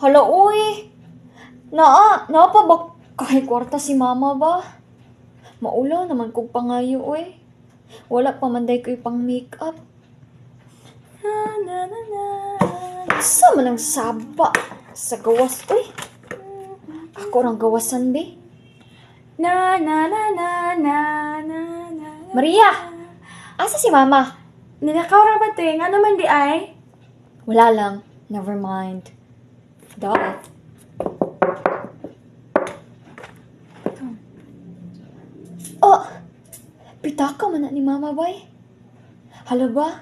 Hala, uy. Naa pa ba kahit kwarta si mama ba? Maulaw naman kong pangayo, uy. Wala pa manday ko pang make-up. Sa man ang saba sa gawas, uy. Ako rang gawasan, be. Na na na na na na na. Maria! Asa si mama? Nilakaw ra ba te? Nga naman di ay? Wala lang. Never mind. Duh. Oh! Pitaka man na ni mama, bay. Hala ba?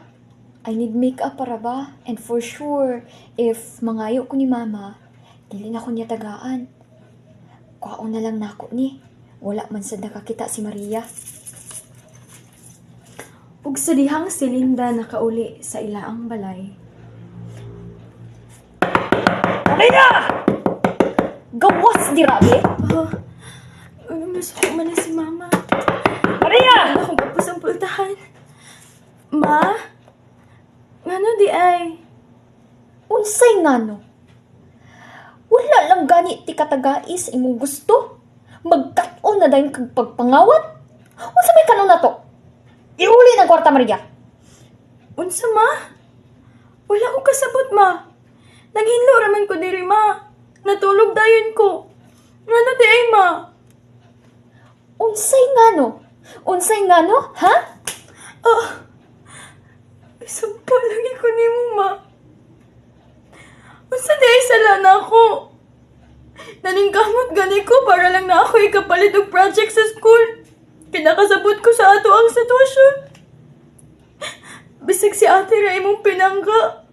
I need makeup para ba? And for sure, if mangayo ko ni mama, dili na ko niya tagaan. Kwaon na lang nako ni. Wala man sad nakakita si Maria. Ug sa dihang si Linda nakauli sa ilaang balay. Maria! Gawas di rabi? Ano masakit man na si mama? Maria! Ano kung kapos ang pultahan? Ma? Ngano di ay? Unsay ngano? Wala lang gani ti katagais imong gusto. Magkat-on na dayon kag pagpangawat. Unsa may kanon na to? Iuli ng kwarta, Maria. Unsa ma? Wala ko kasabot ma. Naghinlo raman ko diri ma. Natulog dayon ko. Ngano di ay ma? Unsay ngano? Unsay ngano, ha? Sumpa lagi ko ni mo ma. Unsa di ay sala na ako? Naningkamot gani ko para lang na ako ikapalit og project sa school. Kinakasabot ko sa ato ang sitwasyon. Bisag si ate ra imong pinangga.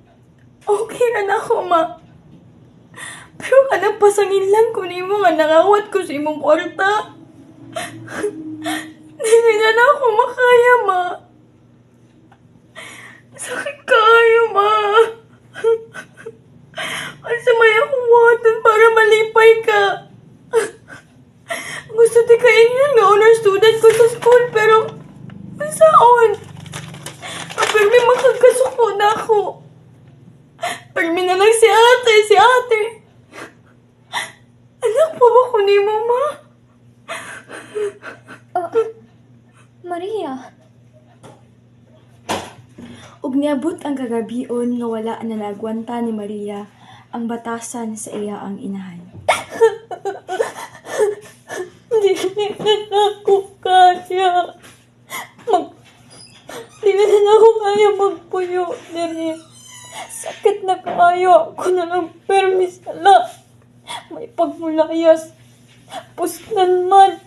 Okay ra na ako, ma. Pero kanang pasangin lang ko nimo nga nangawat ko sa imong kwarta. Dili na ako makaya, ma. Sakit kayo, ma. Asa may akong waton para malipay ka. Gusto di ka inyo nga honor student ko sa school, pero masaon? Permi makagkasuko na ako. Permi na lang si ate. Anak pa ba ko ni mo, ma? Maria. Ug niabot ang kagabion nga wala na nagwanta ni Maria ang batasan sa iya ang inahan. Dili na ako kaya. Dili na ako kaya magpuyo diri. Sakit na kaayo. Ako na lang permis na. May pagmulayas. Pusnan man.